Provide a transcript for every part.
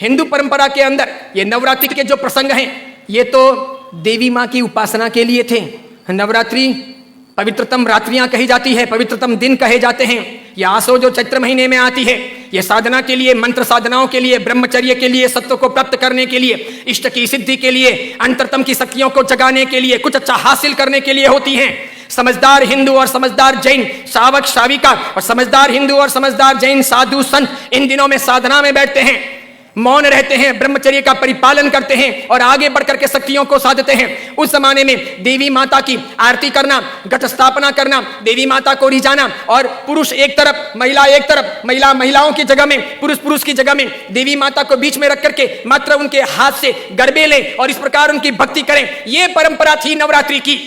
हिंदू परंपरा के अंदर ये नवरात्रि के जो प्रसंग हैं ये तो देवी माँ की उपासना के लिए थे। नवरात्रि पवित्रतम रात्रियां कही जाती है, पवित्रतम दिन कहे जाते हैं। ये आसो जो चैत्र महीने में आती है, ये साधना के लिए, मंत्र साधनाओं के लिए, ब्रह्मचर्य के लिए, सत्व को प्राप्त करने के लिए, इष्ट की सिद्धि के लिए, अंतरतम की शक्तियों को जगाने के लिए, कुछ अच्छा हासिल करने के लिए होती हैं। समझदार हिंदू और समझदार जैन श्रावक श्राविका और समझदार हिंदू और समझदार जैन साधु संत इन दिनों में साधना में बैठते हैं, मौन रहते हैं, ब्रह्मचर्य का परिपालन करते हैं और आगे बढ़कर के शक्तियों को साधते हैं। उस जमाने में देवी माता की आरती करना, घट स्थापना करना, देवी माता को रिझाना और पुरुष एक तरफ, महिला एक तरफ, महिलाओं की जगह में, पुरुष की जगह में, देवी माता को बीच में रख करके मात्र उनके हाथ से गरबे लें और इस प्रकार उनकी भक्ति करें, यह परंपरा थी नवरात्रि की।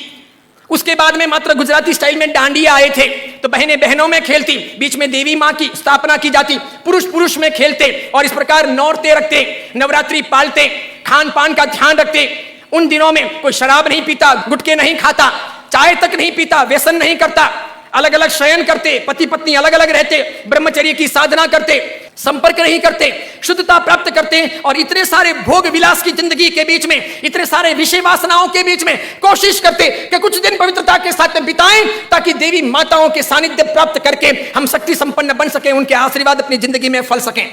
उसके बाद में मात्र गुजराती स्टाइल में डांडिया आए थे, तो बहनें बहनों में खेलती, बीच में देवी माँ की स्थापना की जाती, पुरुष में खेलते और इस प्रकार नौरते रखते, नवरात्रि पालते, खान पान का ध्यान रखते। उन दिनों में कोई शराब नहीं पीता, गुटखे नहीं खाता, चाय तक नहीं पीता, व्यसन नहीं करता, अलग अलग शयन करते, पति पत्नी अलग अलग रहते, ब्रह्मचर्य की साधना करते, संपर्क नहीं करते, शुद्धता प्राप्त करते और इतने सारे भोग विलास की जिंदगी के बीच में, इतने सारे विषय वासनाओं के बीच में कोशिश करते कि कुछ दिन पवित्रता के साथ बिताएं ताकि देवी माताओं के सानिध्य प्राप्त करके हम शक्ति संपन्न बन सके, उनके आशीर्वाद अपनी जिंदगी में फल सकें।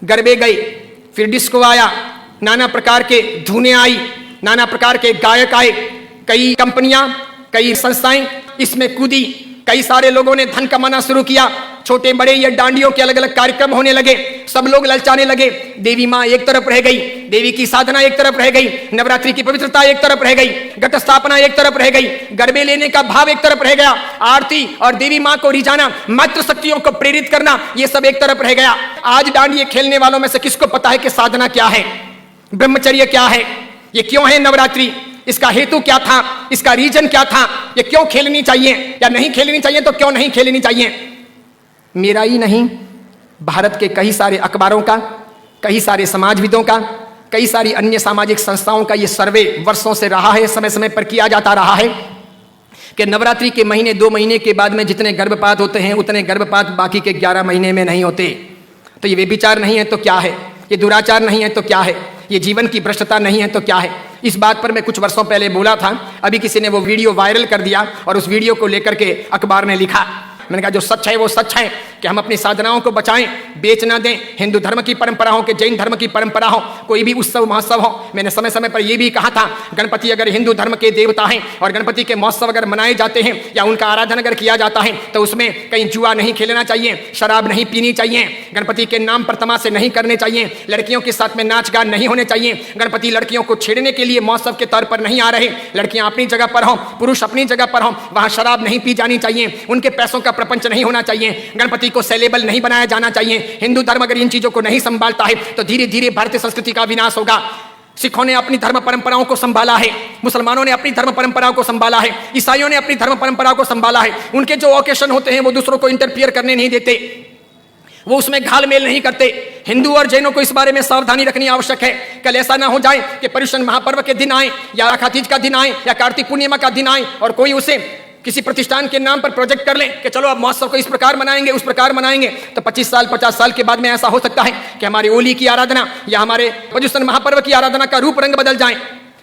गरबे गए, फिर डिस्को आया, नाना प्रकार के धुनें आई, नाना प्रकार के गायक आए, कई कंपनियां, कई संस्थाएं इसमें कूदी, कई सारे लोगों ने धन कमाना शुरू किया, छोटे बड़े ये डांडियों के अलग अलग कार्यक्रम होने लगे, सब लोग ललचाने लगे। देवी माँ एक तरफ रह गई, देवी की साधना एक तरफ रह गई, नवरात्रि की पवित्रता एक तरफ रह गई, घट स्थापना एक तरफ रह गई, गरबे लेने का भाव एक तरफ रह गया, आरती और देवी माँ को रिझाना, मातृ शक्तियों को प्रेरित करना, ये सब एक तरफ रह गया। आज डांडिये खेलने वालों में से किसको पता है कि साधना क्या है, ब्रह्मचर्य क्या है, ये क्यों है नवरात्रि, इसका हेतु क्या था, इसका रीजन क्या था, ये क्यों खेलनी चाहिए या नहीं खेलनी चाहिए, तो क्यों नहीं खेलनी चाहिए। मेरा ही नहीं, भारत के कई सारे अखबारों का, कई सारे समाजविदों का, कई सारी अन्य सामाजिक संस्थाओं का ये सर्वे वर्षों से रहा है, समय समय पर किया जाता रहा है कि नवरात्रि के महीने 2 महीने के बाद में जितने गर्भपात होते हैं उतने गर्भपात बाकी के 11 महीने में नहीं होते। तो ये व्यभिचार नहीं है तो क्या है, ये दुराचार नहीं है तो क्या है, ये जीवन की भ्रष्टता नहीं है तो क्या है। इस बात पर मैं कुछ वर्षों पहले बोला था, अभी किसी ने वो वीडियो वायरल कर दिया और उस वीडियो को लेकर के अखबार ने लिखा। मैंने कहा जो सच है वो सच है कि हम अपनी साधनाओं को बचाएं, बेच ना दें। हिंदू धर्म की परंपरा हो कि जैन धर्म की परंपरा हो, कोई भी उत्सव महोत्सव हो, मैंने समय समय पर यह भी कहा था गणपति अगर हिंदू धर्म के देवता हैं और गणपति के महोत्सव अगर मनाए जाते हैं या उनका आराधन अगर किया जाता है तो उसमें कहीं जुआ नहीं खेलना चाहिए, शराब नहीं पीनी चाहिए, गणपति के नाम पर तमाशे नहीं करने चाहिए, लड़कियों के साथ में नाच गान नहीं होने चाहिए, गणपति लड़कियों को छेड़ने के लिए महोत्सव के तौर पर नहीं आ रहे, लड़कियां अपनी जगह पर हों, पुरुष अपनी जगह पर हों, वहां शराब नहीं पी जानी चाहिए, उनके पैसों का प्रपंच नहीं होना चाहिए, गणपति को सेलेबल नहीं बनाया जाना चाहिए। हिंदू धर्म अगर इन चीजों को नहीं संभालता है तो धीरे धीरे भारतीय संस्कृति का विनाश होगा। सिखों ने अपनी धर्म परंपराओं को संभाला है, मुसलमानों ने अपनी धर्म परंपराओं को संभाला है, ईसाइयों ने अपनी धर्म परंपराओं को संभाला है। उनके जो ओकेशन होते हैं वो दूसरों को इंटरफियर करने नहीं देते, वो उसमें घालमेल नहीं करते। हिंदू और जैनों को इस बारे में सावधानी रखनी आवश्यक है। कल ऐसा ना हो जाए कि पर्युषण महापर्व के दिन आए या आखा तीज का दिन आए या कार्तिक पूर्णिमा का दिन आए और कोई उसे किसी प्रतिष्ठान के नाम पर प्रोजेक्ट कर लें कि चलो अब महोत्सव को इस प्रकार मनाएंगे, उस प्रकार मनाएंगे, तो 25 साल 50 साल के बाद में ऐसा हो सकता है कि हमारी होली की आराधना या हमारे पर्युषण महापर्व की आराधना का रूप रंग बदल जाए।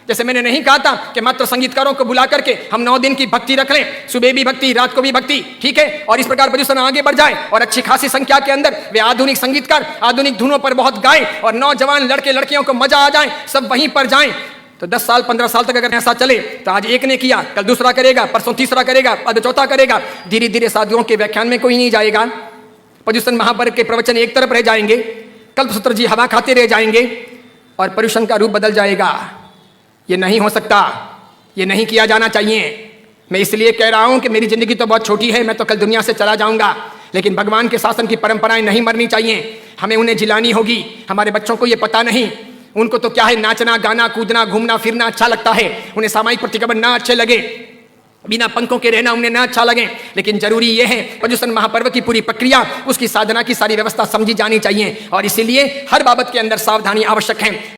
जैसे मैंने नहीं कहा था कि मात्र संगीतकारों को बुला करके हम 9 दिन की भक्ति रख लें, सुबह भी भक्ति, रात को भी भक्ति, ठीक है, और इस प्रकार पर्युषण आगे बढ़ जाए और अच्छी खासी संख्या के अंदर वे आधुनिक संगीतकार आधुनिक धुनों पर बहुत गाएं और नौजवान लड़के लड़कियों को मजा आ जाए, सब वहीं पर जाएं। तो 10 साल 15 साल तक अगर ऐसा चले तो आज एक ने किया, कल दूसरा करेगा, परसों तीसरा करेगा, बाद चौथा करेगा, धीरे धीरे साधुओं के व्याख्यान में कोई नहीं जाएगा, पर्युषण महापर्व के प्रवचन एक तरफ रह जाएंगे, कल्पसूत्र जी हवा खाते रह जाएंगे और पर्युषण का रूप बदल जाएगा। ये नहीं हो सकता, ये नहीं किया जाना चाहिए। मैं इसलिए कह रहा हूं कि मेरी जिंदगी तो बहुत छोटी है, मैं तो कल दुनिया से चला जाऊंगा, लेकिन भगवान के शासन की परंपराएं नहीं मरनी चाहिए, हमें उन्हें जिलानी होगी। हमारे बच्चों को ये पता नहीं, उनको तो क्या है, नाचना गाना कूदना घूमना फिरना अच्छा लगता है, उन्हें सामाजिक प्रतिक्रमण ना अच्छे लगे, बिना पंखों के रहना उन्हें ना अच्छा लगे, लेकिन जरूरी यह है पर्युषण महापर्व की पूरी प्रक्रिया, उसकी साधना की सारी व्यवस्था समझी जानी चाहिए और इसीलिए हर बाबत के अंदर सावधानी आवश्यक है।